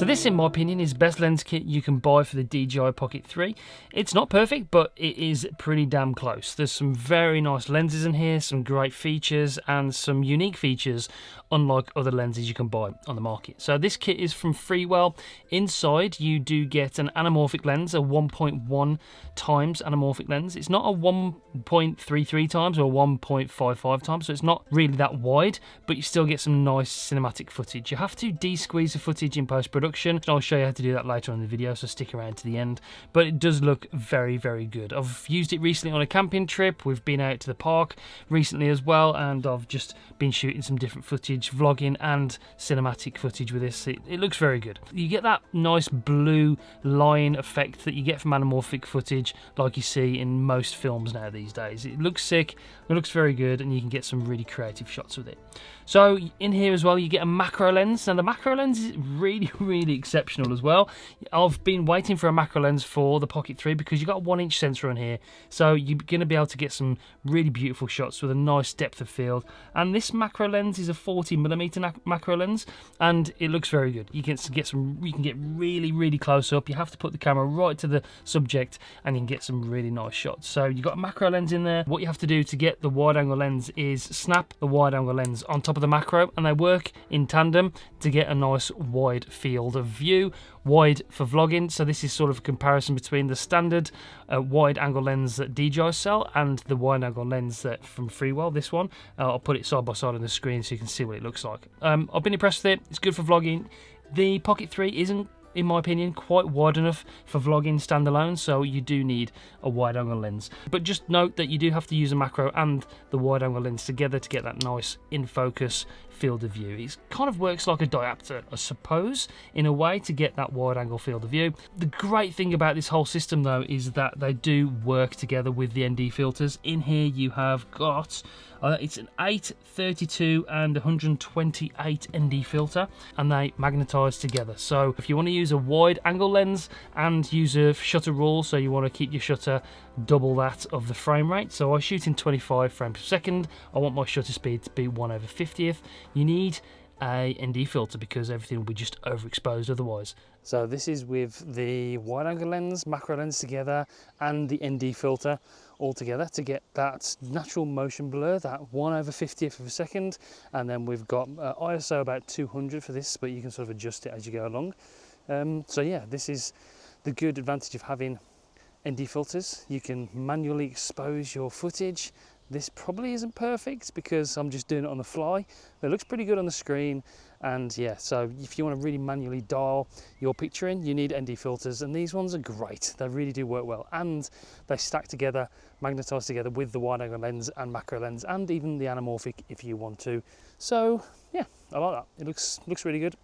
So this, in my opinion, is the best lens kit you can buy for the DJI Pocket 3. It's not perfect, but it is pretty damn close. There's some very nice lenses in here, some great features, and some unique features unlike other lenses you can buy on the market. So this kit is from Freewell. Inside, you do get an anamorphic lens, a 1.1 times anamorphic lens. It's not a 1.33 times or 1.55 times, so it's not really that wide, but you still get some nice cinematic footage. You have to de-squeeze the footage in post-production. I'll show you how to do that later on in the video, so stick around to the end. But it does look very, very good. I've used it recently on a camping trip. We've been out to the park recently as well, and I've just been shooting some different footage, vlogging and cinematic footage with this. It looks very good. You get that nice blue line effect that you get from anamorphic footage like you see in most films now these days. It looks sick, it looks very good, and you can get some really creative shots with it. So in here as well you get a macro lens. Now the macro lens is really, really exceptional as well. I've been waiting for a macro lens for the Pocket 3 because you've got a 1-inch sensor on here, so you're going to be able to get some really beautiful shots with a nice depth of field. And this macro lens is a 40mm macro lens, and it looks very good. You can get really, really close up. You have to put the camera right to the subject, and you can get some really nice shots. So you've got a macro lens in there. What you have to do to get the wide angle lens is snap the wide angle lens on top of the macro, and they work in tandem to get a nice wide field of view. Wide for vlogging, so this is sort of a comparison between the standard wide angle lens that DJI sell and the wide angle lens that from Freewell, this one. I'll put it side by side on the screen so you can see what it looks like. I've been impressed with it. It's good for vlogging. The Pocket 3 isn't, in my opinion, quite wide enough for vlogging standalone, so you do need a wide angle lens. But just note that you do have to use a macro and the wide angle lens together to get that nice in focus field of view. It kind of works like a diopter, I suppose, in a way, to get that wide angle field of view. The great thing about this whole system though is that they do work together with the ND filters. In here you have got it's an 8, 32 and 128 ND filter, and they magnetize together. So if you want to use a wide angle lens and use a shutter rule, so you want to keep your shutter double that of the frame rate, so I shoot in 25 frames per second, I want my shutter speed to be 1/50th, you need a ND filter because everything will be just overexposed otherwise. So this is with the wide angle lens, macro lens together, and the ND filter all together to get that natural motion blur, that 1/50th of a second. And then we've got ISO about 200 for this, but you can sort of adjust it as you go along. So yeah, this is the good advantage of having ND filters. You can manually expose your footage. This probably isn't perfect because I'm just doing it on the fly, but it looks pretty good on the screen. And yeah, so if you want to really manually dial your picture in, you need ND filters, and these ones are great. They really do work well, and they stack together, magnetize together with the wide angle lens and macro lens, and even the anamorphic if you want to. So yeah, I like that. It looks really good.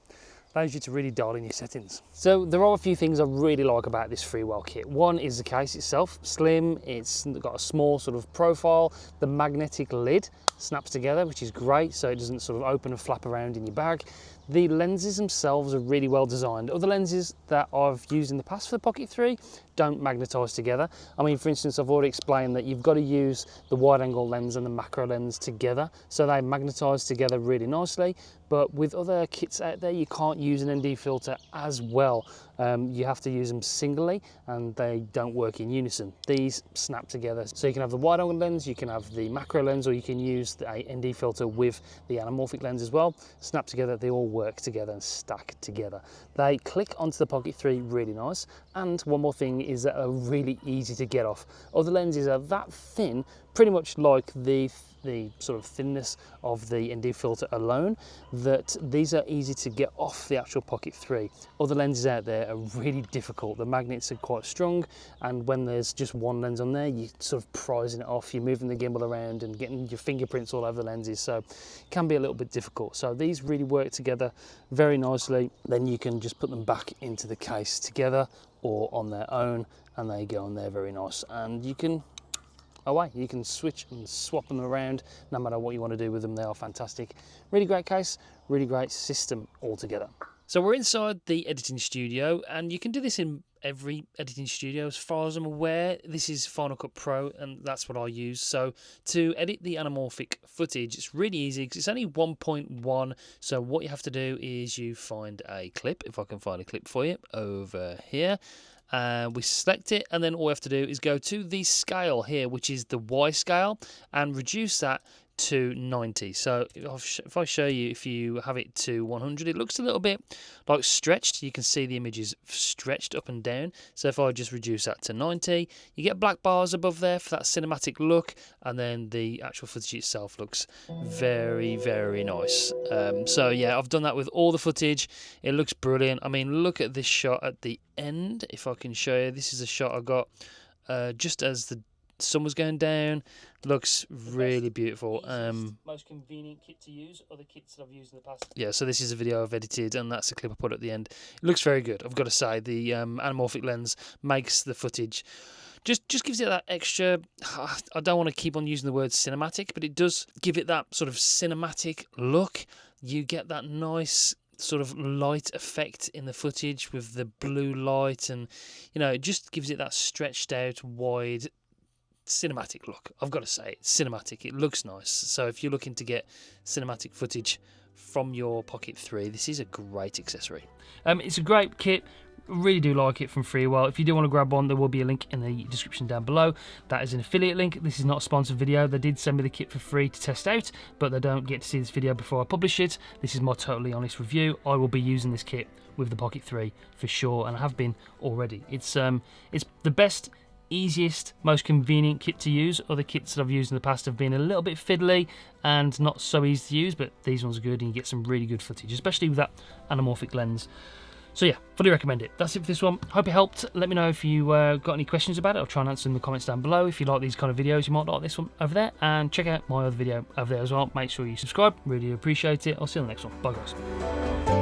Allows you to really dial in your settings. So there are a few things I really like about this Freewell kit. One is the case itself, slim, it's got a small sort of profile, the magnetic lid snaps together, which is great, so it doesn't sort of open and flap around in your bag. The lenses themselves are really well designed. Other lenses that I've used in the past for the Pocket 3 don't magnetize together. I mean, for instance, I've already explained that you've got to use the wide angle lens and the macro lens together, so they magnetize together really nicely. But with other kits out there, you can't use an ND filter as well. You have to use them singly, and they don't work in unison. These snap together, so you can have the wide angle lens, you can have the macro lens, or you can use the ND filter with the anamorphic lens as well. Snap together, they all work together and stack together. They click onto the Pocket 3 really nice. And one more thing is that are really easy to get off. Other lenses are that thin, pretty much like the sort of thinness of the ND filter alone, that these are easy to get off the actual Pocket 3. Other lenses out there are really difficult. The magnets are quite strong, and when there's just one lens on there, you're sort of prizing it off, you're moving the gimbal around and getting your fingerprints all over the lenses, so it can be a little bit difficult. So these really work together very nicely. Then you can just put them back into the case together or on their own, and they go on there very nice, and you can you can switch and swap them around no matter what you want to do with them. They are fantastic. Really great case, really great system altogether. So we're inside the editing studio, and you can do this in every editing studio as far as I'm aware. This is Final Cut Pro, and that's what I use. So to edit the anamorphic footage, it's really easy because it's only 1.1. So what you have to do is you find a clip, if I can find a clip for you, over here. We select it, and then all we have to do is go to the scale here, which is the Y scale, and reduce that to 90. So if I show you, if you have it to 100, it looks a little bit like stretched. You can see the image is stretched up and down. So if I just reduce that to 90, you get black bars above there for that cinematic look, and then the actual footage itself looks very, very nice. So yeah, I've done that with all the footage. It looks brilliant. I mean, look at this shot at the end. If I can show you, this is a shot I got just as the sun was going down. Looks really beautiful. Most convenient kit to use. Other kits that I've used in the past. Yeah, so this is a video I've edited, and that's the clip I put at the end. It looks very good, I've got to say. The anamorphic lens makes the footage, just gives it that extra. I don't want to keep on using the word cinematic, but it does give it that sort of cinematic look. You get that nice sort of light effect in the footage with the blue light, and you know, it just gives it that stretched out, wide, cinematic look. I've got to say, it's cinematic. It looks nice. So if you're looking to get cinematic footage from your Pocket 3, this is a great accessory. It's a great kit. Really do like it, from Freewell. If you do want to grab one, there will be a link in the description down below. That is an affiliate link. This is not a sponsored video. They did send me the kit for free to test out, but they don't get to see this video before I publish it. This is my totally honest review. I will be using this kit with the Pocket 3 for sure, and I have been already. It's the best, easiest, most convenient kit to use. Other kits that I've used in the past have been a little bit fiddly and not so easy to use, but these ones are good, and you get some really good footage, especially with that anamorphic lens. So yeah, fully recommend it. That's it for this one. Hope it helped. Let me know if you got any questions about it. I'll try and answer them in the comments down below. If you like these kind of videos, you might like this one over there. And check out my other video over there as well. Make sure you subscribe. Really appreciate it. I'll see you on the next one. Bye guys.